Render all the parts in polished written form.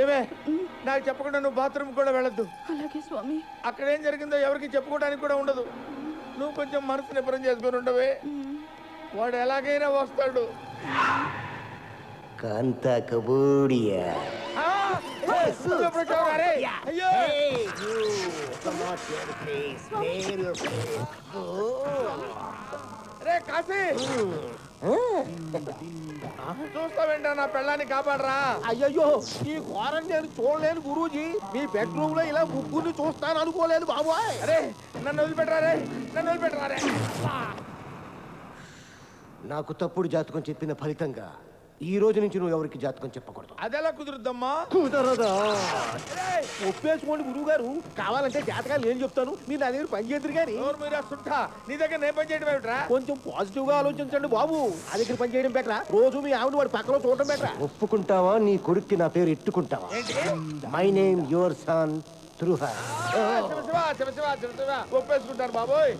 ఏమే నాకు చెప్పకుండా నువ్వు బాత్రూమ్ కూడా వెళ్ళొద్దు. అలాగే స్వామి. అక్కడ ఏం జరిగిందో ఎవరికి చెప్పుకోవడానికి కూడా ఉండదు. నువ్వు కొంచెం మనసు నిబ్బరం చేసుకుని ఉండవే. వాడు ఎలాగైనా వస్తాడు. కాంతా కబూడియా. అయ్యో రే కాశీ, చూస్తావేంటా నా పెళ్ళాన్ని కాపాడరా. అయ్యయ్యో ఈ ఘోరం నేను చూడలేను గురూజీ. మీ బెడ్రూమ్ లో ఇలా ముగ్గురిని చూస్తాను అనుకోలేదు బాబోయ్. అరే నన్ను వదిలిపెట్టరా రే, నన్ను వదిలిపెట్టరా రే. నాకు తప్పుడు జాతకం చెప్పిన ఫలితంగా ఈ రోజు నుంచి నువ్వు ఎవరికి జాతకం చెప్పకూడదు. అదెలా కుదురుద్దమ్మా? కుదరదా? ఒప్పేసుకోండి గురువు గారు. కావాలంటే జాతకాలు నేను చెప్తాను, మీరు నా దగ్గర పని చేద్దరు కానీ. మీరా సుంఠ, నీ దగ్గర నేను పని చేయడం ఏమిట్రా? కొంచెం పాజిటివ్ గా ఆలోచించండి బాబు. ఆ దగ్గర పని చేయడం బెటరా, రోజు మీ ఆవిడ వాడి పక్కన చూడటం బెటరా? ఒప్పుకుంటావా నీ కొడుక్కి నా పేరు ఎట్టుకుంటావా? మై నేమ్ యువర్ సన్ త్రుహ. ఒప్పేసుకుంటారు బాబోయ్.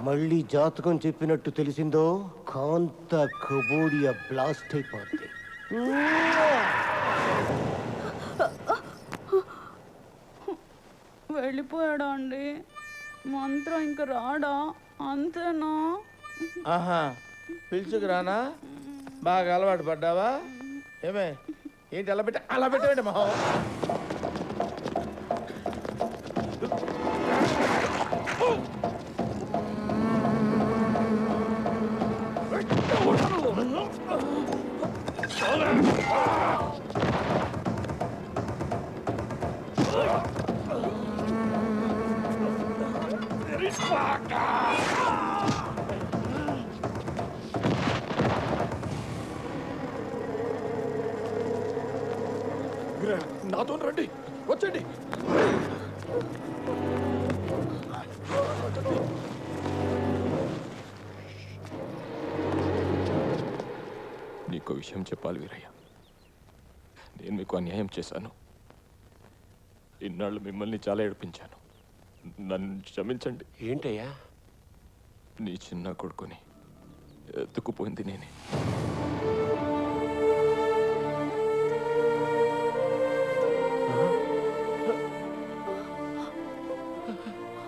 మళ్ళీ జాతకం చెప్పినట్టు తెలిసిందో కాంతా కబూడియా బ్లాస్ట్ అయిపోద్ది. వెళ్ళిపోయాడా అండి? మంత్రం ఇంక రాడా? అంతేనా? ఆహా, పిలుచుకురానా? బాగా అలవాటు పడ్డావా? ఏమే ఏంటి అలా పెట్టేయండి మొహం. నాతో రండి, వచ్చండి. నీకు విషయం చెప్పాలి వీరయ్య. నేను మీకు అన్యాయం చేశాను. ఇన్నాళ్ళు మిమ్మల్ని చాలా ఏడిపించాను. నన్ను క్షమించండి. ఏంటయ్యా? నీ చిన్న కొడుకుని ఎత్తుకుపోయింది నేనే.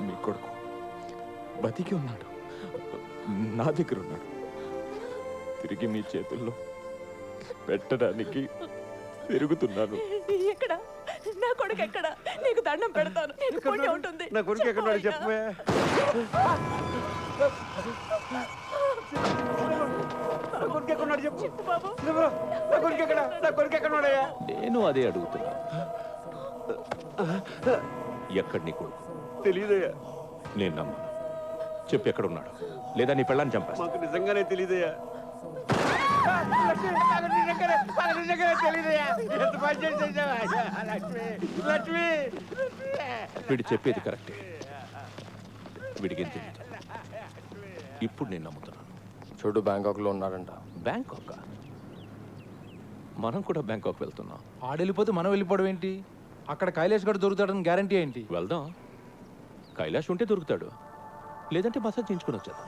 మీ కొడుకు బతికి ఉన్నాడు, నా దగ్గర ఉన్నాడు. తిరిగి మీ చేతుల్లో పెట్టడానికి తిరుగుతున్నాను. ఎక్కడ నా కొడుకు? ఎక్కడ? నీకు దండం పెడతాను. నీకు పుణ్యం ఉంటుంది. నా కొడుకు ఎక్కడ చెప్పే. నేను అదే అడుగుతున్నా. ఎక్కడ నీ కొడుకు? తెలీదయ్యా. నేను నమ్మను. చెప్పు ఎక్కడున్నాడు, లేదా నీ పెళ్ళాన్ని చంపేస్తా. మాకు నిజంగానే తెలీదయ్యా. వీడు చెప్పేది కరెక్టే. వీడికేం తెలియదు. ఇప్పుడు నేను నమ్ముతున్నాను. చూడు, బ్యాంకాక్లో ఉన్నాడంట. బ్యాంకాక్? మనం కూడా బ్యాంకాక్ వెళ్తున్నాం. ఆడెళ్ళిపోతే మనం వెళ్ళిపోవడం ఏంటి? అక్కడ కైలాష్ గడు దొరుకుతాడని గ్యారంటీ ఏంటి? వెళ్దాం. కైలాష్ ఉంటే దొరుకుతాడు, లేదంటే మసాజ్ చేయించుకుని వచ్చేద్దాం.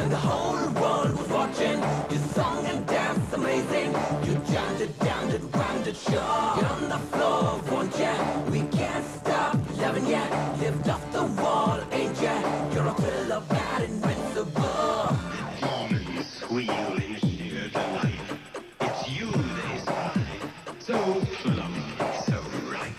And the whole world was watching. squeal in sheer delight. It's you they spy, so plump, so right.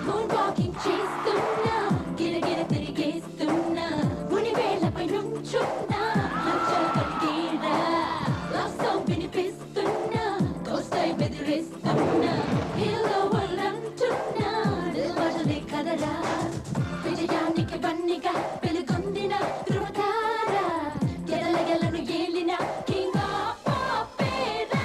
Moonwalking చేస్తున్నా గిరగిర తిరిగేస్తున్నా ముని వేళ్ళపై నుంచున్నా హల్చల్ కలిగేరా లవ్ సాంగ్ వినిపిస్తున్నా కోస్టై బెదిరిస్తున్నా హీరో వాళ్ళంటున్నా దిల్వాజలే కదరా విజయానికి బన్నిగా వెలుగొందిన ధృవతార గెలగెలను ఏలిన king of opera.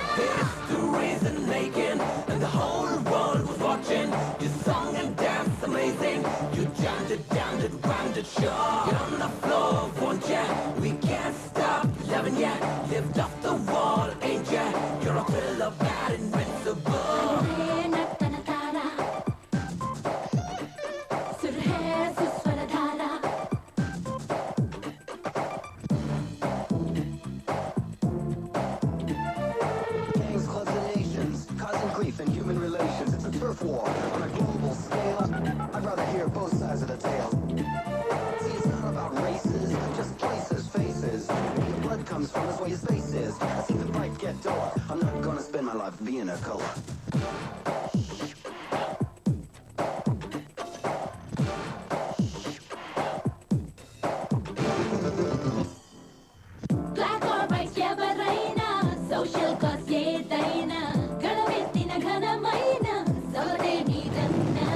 The reason making and the whole world was watching. You sung and danced amazing. You jammed it, rhymed it, sure. Get on the floor, won't ya? We can't stop loving ya. Lift off the wall, ain't ya? You're a killer, bad, invincible. Gangs, clubs, and nations, causing grief in human relations. It's a turf war on a global scale. I'd rather hear both sides of the tale. See, it's not about races, just places, faces. Where your blood comes from is where your space is. I see the fight get duller. I'm not gonna spend my life being a color. Black or white ఎవరైనా social cause ఏదైనా గణమెత్తిన ఘనమైన సవదే నీదన్నా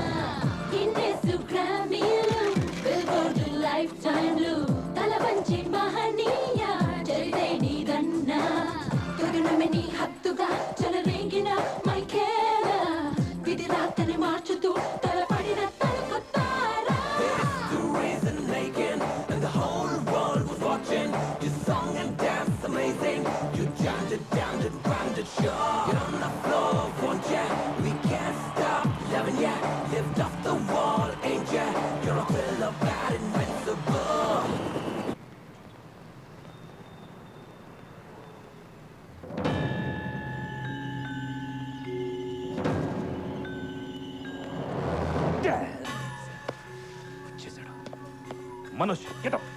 Guinness గ్రామీలు Billboard life టైమ్లు తల వంచి మహనీయ చరితే నీదన్నా గగనమే నీ హత్తుగా చెలరేగిన మైఖేలా విధి రాతని మార్చుతూ తలపడిన తలకొత్తారా. The reason making and the whole world was watching. You sung and danced amazing. You jammed it, rhymed it, sure. Get on the floor, won't ya? We can't stop loving ya. Lift off the wall, ain't ya? You're a killer, bad, invincible. వచ్చేసాడు. Manoj getup.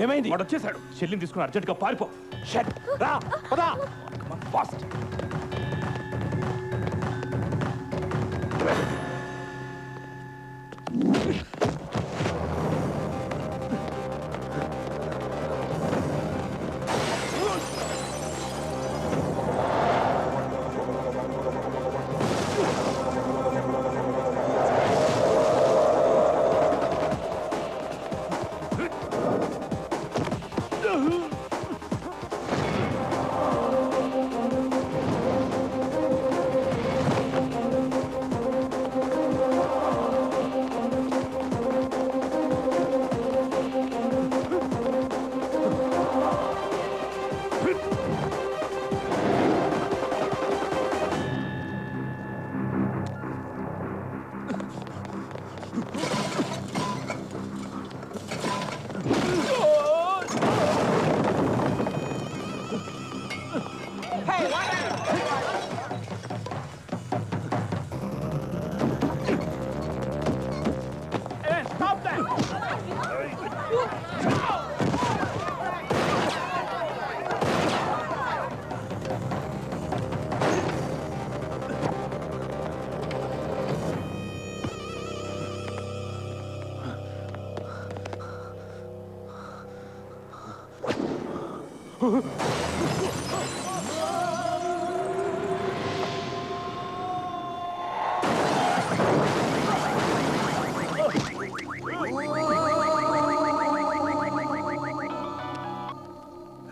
ఏమైంది? వాడు వచ్చేసాడు. చెల్లిని తీసుకుని urgent గా పారిపో. Shut రా పదా ఫాస్ట్.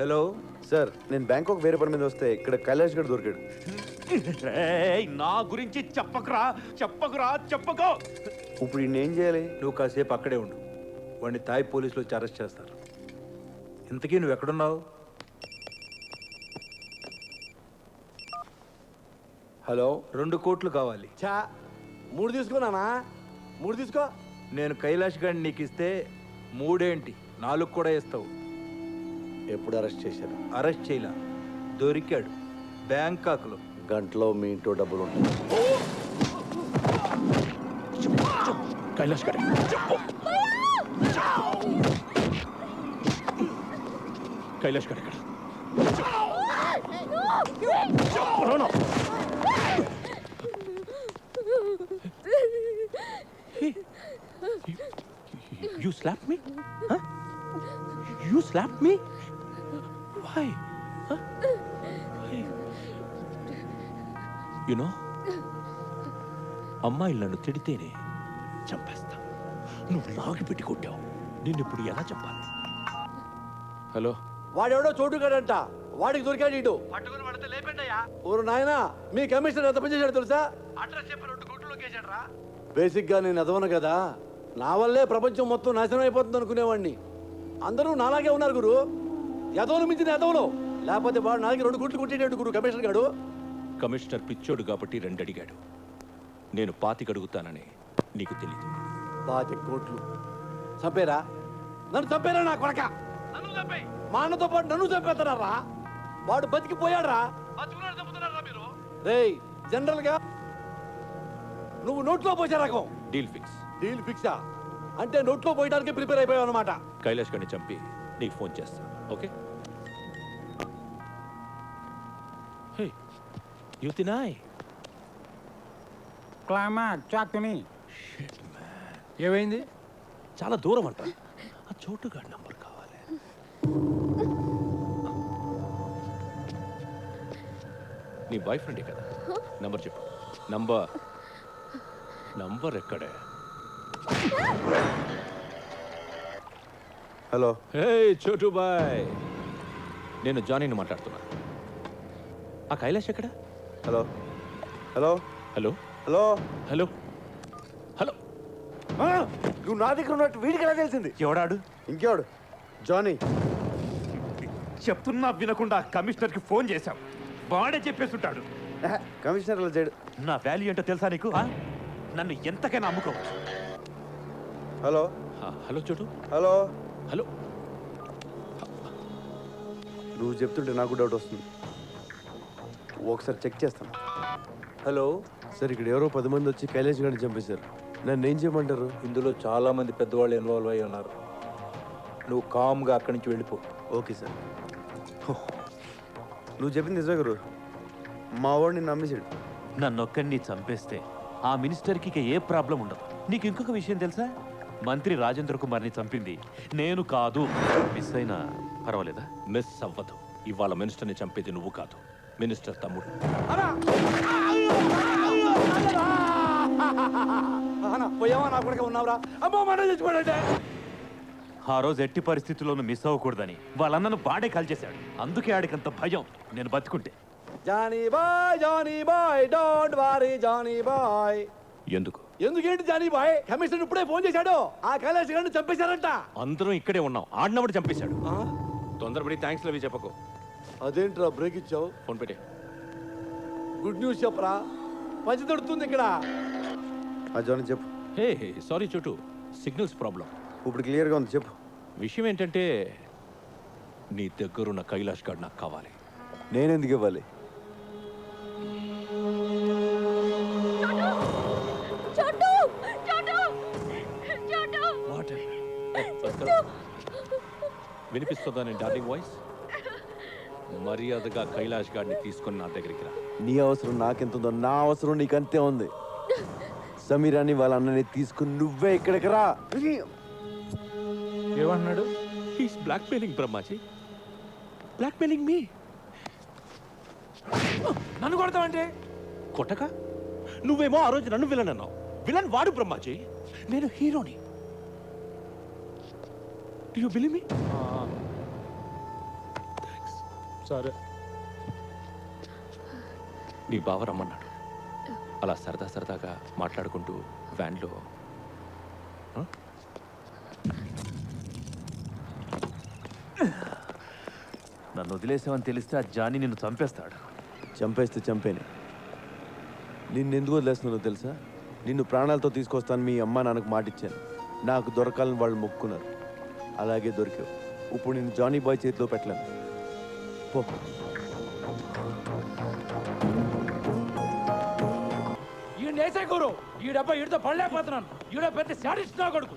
హలో సార్ నేను బ్యాంకాక్ వేరే పని మీద వస్తే ఇక్కడ కైలాష్ గడ్ దొరికాడు. నా గురించి చెప్పకురా చెప్పకో. ఇప్పుడు ఈయన ఏం చేయాలి? నువ్వు కాసేపు అక్కడే ఉండు. వాడిని తాయ్ పోలీసులు వచ్చి అరెస్ట్ చేస్తారు. ఇంతకీ నువ్వు ఎక్కడున్నావు? హలో 2 కోట్లు కావాలి. చా 3 తీసుకున్నానా? 3 తీసుకో. నేను కైలాష్ గారిని నీకు ఇస్తే 3 ఏంటి 4 కూడా ఇస్తావు. ఎప్పుడు అరెస్ట్ చేశారు? అరెస్ట్ చేయలా, దొరికాడు బ్యాంకాక్లో. గంటలో మీ ఇంట్లో డబ్బులు ఉంటాయి. కైలాష్ గారు కైలాష్ గారు ఎక్కడ? You slapped me? Huh? You slapped me? Why? Huh? Why? You know, అమ్మాయిలు నన్ను తిడితేనే చంపేస్తా. నువ్వు లాగి పెట్టి కొట్టావు. నిన్ను ఇప్పుడు ఎలా చంపాలి? హలో, వాడెవడో చోటుగాడంట. వాడికి దొరికాడు ఇటు. పట్టుకుని పడితే లేపండియా. ఊరు నాయనా, మీ కమిషనర్ ఎంత పని చేశాడు తెలుసా? అడ్రస్ చెప్పి 2 కోట్లు లొకేషన్ రా. బేసిక్ గా నేను ఎదవను కదా, నా వల్లే ప్రపంచం మొత్తం నాశనం అయిపోతుంది అనుకునేవాడిని. అందరూ నాలాగే ఉన్నారు గురు. ఎదవలు మించిన ఎదవలు. లేకపోతే వాడు నాలుగు 2 కోట్లు కొట్టేటాడు గురు కమిషనర్ గాడు. కమిషనర్ పిచ్చోడు కాబట్టి 2 అడిగాడు. నేను 25 అడుగుతానని నీకు తెలీదు. 25 కోట్లు చంపేరా? నన్ను చంపేరా నా కొడక? నన్ను చంపే. మా అన్నతో పాటు నన్ను చంపేస్తున్నారా? వాడు బతికిపోయాడ్రా. రేయ్, జనరల్ గా నువ్వు నోట్లో పోసే రకం. Deal fix. డీల్ ఫిక్సా? అంటే నోట్లో పోయడానికి ప్రిపేర్ అయిపోయావు అనమాట. కైలాష్ గారిని చంపి నీకు ఫోన్ చేస్తా. ఓకే? హే, యుతినాయ్. క్లైమాక్స్ చాక్ని. ఏమైంది? చాలా దూరం అంట. ఆ చోటుగాడి నంబర్ కావాలి. నీ బాయ్ ఫ్రెండే కదా? నంబర్ చెప్పు. నంబర్ ఎక్కడే? హలో. హే చోటు బాయ్, నేను జానీని మాట్లాడుతున్నా. ఆ కైలాష్ ఎక్కడ? Hello hello hello hello hello hello. నువ్వు నా దగ్గర ఉన్నట్టు వీడికి ఎలా తెలిసింది? ఎవడాడు? ఇంకెవడు? జానీ. చెప్తున్నా వినకుండా కమిషనర్కి ఫోన్ చేశావు. వాడే చెప్పేస్తుంటాడు. కమిషనర్ అలా చేయడు. నా వాల్యూ ఏంటో తెలుసా నీకు? నన్ను ఎంతకైనా అమ్ముకోవచ్చు. హలో హలో చోటు. Hello hello. నువ్వు చెప్తుంటే నాకు డౌట్ వస్తుంది. ఒకసారి చెక్ చేస్తాను. హలో సార్, ఇక్కడ ఎవరో 10 మంది వచ్చి కైలాష్ గారిని చంపేశారు. నన్ను ఏం చేయమంటారు? ఇందులో చాలా మంది పెద్దవాళ్ళు ఇన్వాల్వ్ అయి ఉన్నారు. నువ్వు కామ్గా అక్కడి నుంచి వెళ్ళిపో. Okay sir. నువ్వు చెప్పింది నిజమే గురు. మా వాడిని నమ్మేశాడు. నన్నొక్కడిని చంపేస్తే ఆ మినిస్టర్కి ఇక ఏ ప్రాబ్లం ఉండదు. నీకు ఇంకొక విషయం తెలుసా? మంత్రి రాజేంద్ర కుమార్ని చంపింది నేను కాదు. మిస్ అయినా పర్వాలేదా? మిస్ అవ్వదు. ఇవాళ మినిస్టర్ని చంపేది నువ్వు కాదు, మినిస్టర్ తమ్ముడు. పోయావా నా కొడుకు? ఉన్నావురా? అమ్మో, మన చచ్చిపోయాడంటే. ఆ రోజు ఎట్టి పరిస్థితుల్లోనూ మిస్ అవ్వకూడదని వాళ్ళన్నను బాడే కాల్చేశాడు. అందుకే ఆడికంత భయం నేను బతుకుంటే. Johnny boy don't worry Johnny boy. ఎందుకేంటి జానీ బాయ్? కమిషనర్ ఇప్పుడే ఫోన్ చేశాడు. ఆ కైలాష్ గారిని చంపేశారంట. అందరం ఇక్కడే ఉన్నాం. ఆడినప్పుడు చంపేశాడు. తొందరపడి థ్యాంక్స్ లవి చెప్పకు. అదేంట్రా బ్రేక్ ఇచ్చావు? ఫోన్ పెట్టే. గుడ్ న్యూస్ చెప్పరా? మంచి దొరుకుతుంది ఇక్కడ. జానీ చెప్పు. హే సారీ చోటు, సిగ్నల్స్ ప్రాబ్లం. ఇప్పుడు క్లియర్గా ఉంది, చెప్పు. విషయం ఏంటంటే నీ దగ్గరున్న కైలాష్ గారు నాకు కావాలి. నేనెందుకు ఇవ్వాలి? వినిపిస్తుందా నేను డార్లింగ్ వాయిస్? మర్యాదగా కైలాష్ గారిని తీసుకొని నా దగ్గరికి రా. నీ అవసరం నాకెంతుందో నా అవసరం నీకంతే ఉంది. సమీరాని వాళ్ళ అన్నని తీసుకుని నువ్వే ఇక్కడికి రా. ఏమన్నాడు? హీస్ బ్లాక్మెయిలింగ్ బ్రహ్మాజీ, బ్లాక్మెయిలింగ్ మీ. నన్ను కొడతావంటే? కొట్టక? నువ్వేమో ఆ రోజు నన్ను విలన్ అన్నావు. విలన్ వాడు బ్రహ్మాజీ, నేను హీరోని. Do you believe me? సరే. నీ బావ రమ్మన్నాడు. అలా సరదా సరదాగా మాట్లాడుకుంటూ వ్యాన్లో నన్ను వదిలేసావని తెలిస్తే ఆ జానీ నిన్ను చంపేస్తాడు. చంపేస్తే చంపేనే. నిన్నెందుకు వదిలేస్తున్నానో తెలుసా? నిన్ను ప్రాణాలతో తీసుకొస్తాను మీ అమ్మ నాన్నకు మాటిచ్చాను. నాకు దొరకాలని వాళ్ళు మొక్కున్నారు. అలాగే దొరికావు. ఇప్పుడు నేను జానీ బాయ్ చేతిలో పెట్టలేను. పో. ఈయన గురు ఈ డబ్బా ఈడితో పడలేకపోతున్నాను. ఈడ పెద్ద శాడిస్ట్ నా కొడుకు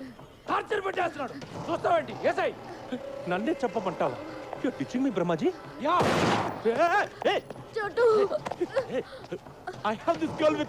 టార్చర్ పెట్టేస్తున్నాడు. చూస్తావేంటి ఏసై? నన్నే చెప్పమంటావా? You're teaching me, Brahmaji? Yeah Hey! చోటు I have this girl with